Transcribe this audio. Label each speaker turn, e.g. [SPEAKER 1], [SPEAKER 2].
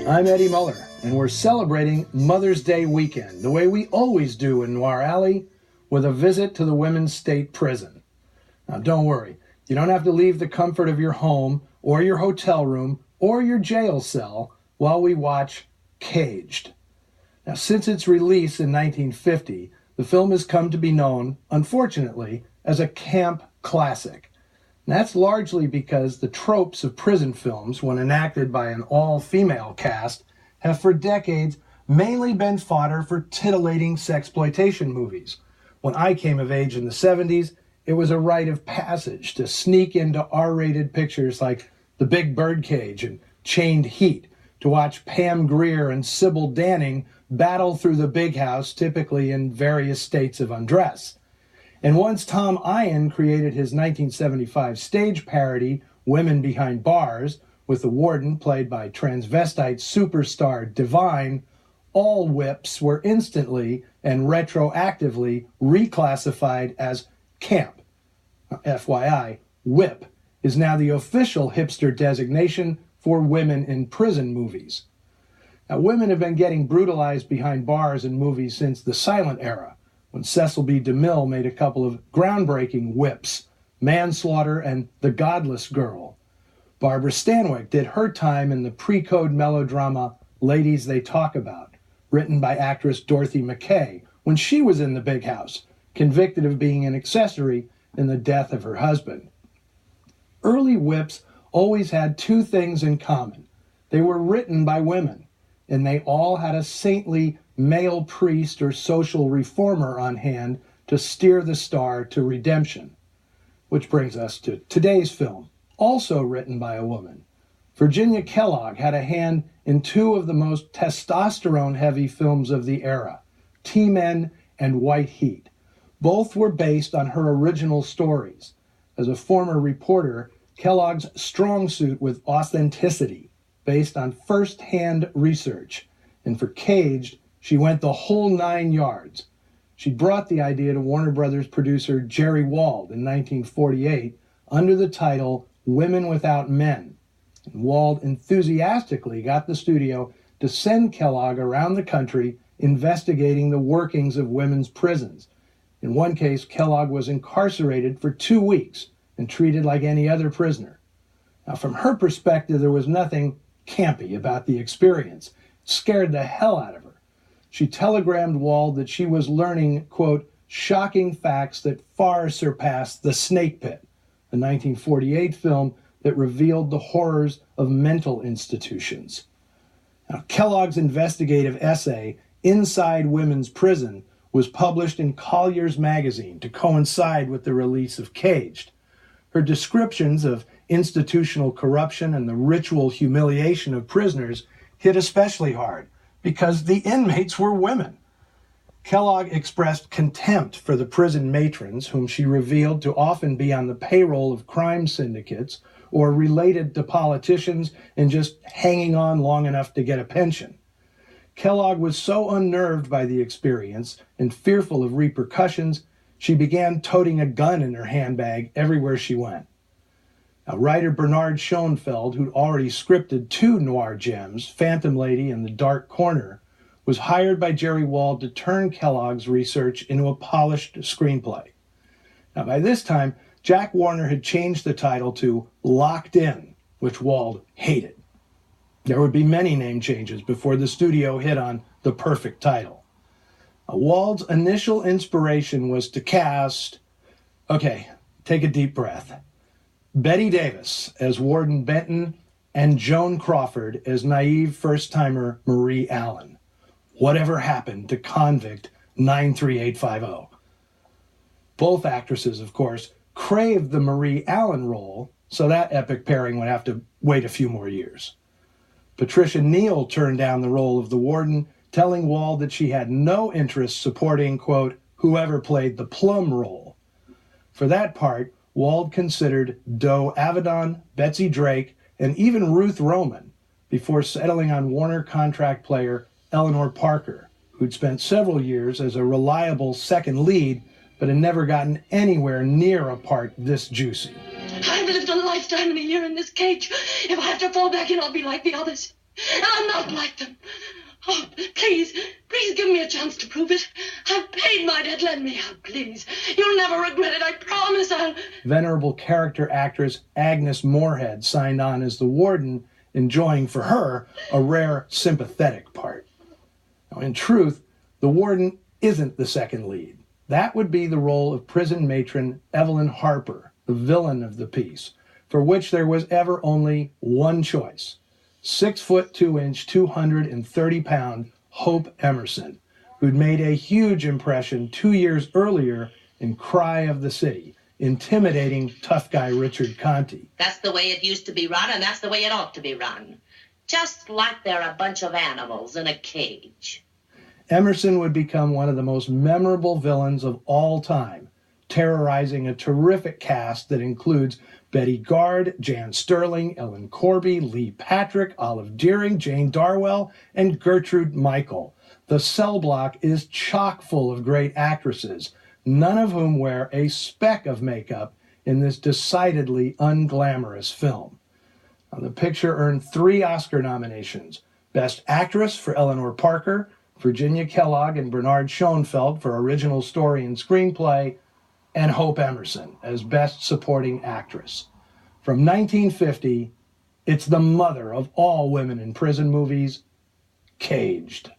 [SPEAKER 1] I'm Eddie Muller, and we're celebrating Mother's Day weekend, the way we always do in Noir Alley, with a visit to the Women's State Prison. Now, don't worry. You don't have to leave the comfort of your home or your hotel room or your jail cell while we watch Caged. Now, since its release in 1950, the film has come to be known, unfortunately, as a camp classic. And that's largely because the tropes of prison films, when enacted by an all-female cast, have for decades mainly been fodder for titillating sexploitation movies. When I came of age in the 70s, it was a rite of passage to sneak into R-rated pictures like The Big Birdcage and Chained Heat, to watch Pam Grier and Sybil Danning battle through the big house, typically in various states of undress. And once Tom Eyen created his 1975 stage parody, Women Behind Bars, with the warden played by transvestite superstar Divine, all whips were instantly and retroactively reclassified as camp. FYI, whip is now the official hipster designation for women in prison movies. Now, women have been getting brutalized behind bars in movies since the silent era, when Cecil B. DeMille made a couple of groundbreaking whips, Manslaughter and The Godless Girl. Barbara Stanwyck did her time in the pre-code melodrama Ladies They Talk About, written by actress Dorothy McKay, when she was in the big house, convicted of being an accessory in the death of her husband. Early whips always had two things in common. They were written by women, and they all had a saintly male priest or social reformer on hand to steer the star to redemption. Which brings us to today's film, also written by a woman. Virginia Kellogg had a hand in two of the most testosterone-heavy films of the era, T-Men and White Heat. Both were based on her original stories. As a former reporter, Kellogg's strong suit was authenticity, based on first-hand research. And for Caged, she went the whole 9 yards. She brought the idea to Warner Brothers producer Jerry Wald in 1948 under the title Women Without Men. And Wald enthusiastically got the studio to send Kellogg around the country investigating the workings of women's prisons. In one case, Kellogg was incarcerated for 2 weeks and treated like any other prisoner. Now, from her perspective, there was nothing campy about the experience. It scared the hell out of her. She telegrammed Wald that she was learning, quote, shocking facts that far surpassed The Snake Pit, a 1948 film that revealed the horrors of mental institutions. Now, Kellogg's investigative essay, Inside Women's Prison, was published in Collier's magazine to coincide with the release of Caged. Her descriptions of institutional corruption and the ritual humiliation of prisoners hit especially hard because the inmates were women. Kellogg expressed contempt for the prison matrons, whom she revealed to often be on the payroll of crime syndicates or related to politicians and just hanging on long enough to get a pension. Kellogg was so unnerved by the experience and fearful of repercussions, she began toting a gun in her handbag everywhere she went. Now, writer Bernard Schoenfeld, who'd already scripted 2 noir gems, Phantom Lady and The Dark Corner, was hired by Jerry Wald to turn Kellogg's research into a polished screenplay. Now, by this time, Jack Warner had changed the title to Locked In, which Wald hated. There would be many name changes before the studio hit on the perfect title. Wald's initial inspiration was to cast, okay, take a deep breath, Betty Davis as Warden Benton and Joan Crawford as naive first-timer Marie Allen. Whatever happened to convict 93850? Both actresses, of course, craved the Marie Allen role, so that epic pairing would have to wait a few more years. Patricia Neal turned down the role of the warden, telling Wald that she had no interest supporting, quote, whoever played the Plum role. For that part, Wald considered Doe Avedon, Betsy Drake, and even Ruth Roman before settling on Warner contract player Eleanor Parker, who'd spent several years as a reliable second lead but had never gotten anywhere near a part this juicy.
[SPEAKER 2] I've lived a lifetime and a year in this cage. If I have to fall back in, I'll be like the others. And I'm not like them. Oh, please give me a chance to prove it. I've paid my debt. Let me out, please. You'll never regret it. I promise I'll...
[SPEAKER 1] Venerable character actress Agnes Moorehead signed on as the warden, enjoying for her a rare sympathetic part. Now, in truth, the warden isn't the second lead. That would be the role of prison matron Evelyn Harper, the villain of the piece, for which there was ever only one choice: 6'2", 230-pound Hope Emerson, who'd made a huge impression 2 years earlier in Cry of the City, intimidating tough guy Richard Conte.
[SPEAKER 3] That's the way it used to be run, and that's the way it ought to be run. Just like they're a bunch of animals in a cage.
[SPEAKER 1] Emerson would become one of the most memorable villains of all time, terrorizing a terrific cast that includes Betty Gard, Jan Sterling, Ellen Corby, Lee Patrick, Olive Deering, Jane Darwell, and Gertrude Michael. The cell block is chock full of great actresses, none of whom wear a speck of makeup in this decidedly unglamorous film. Now, the picture earned 3 Oscar nominations: Best Actress for Eleanor Parker, Virginia Kellogg and Bernard Schoenfeld for Original Story and Screenplay, and Hope Emerson as Best Supporting Actress. From 1950, it's the mother of all women in prison movies, Caged.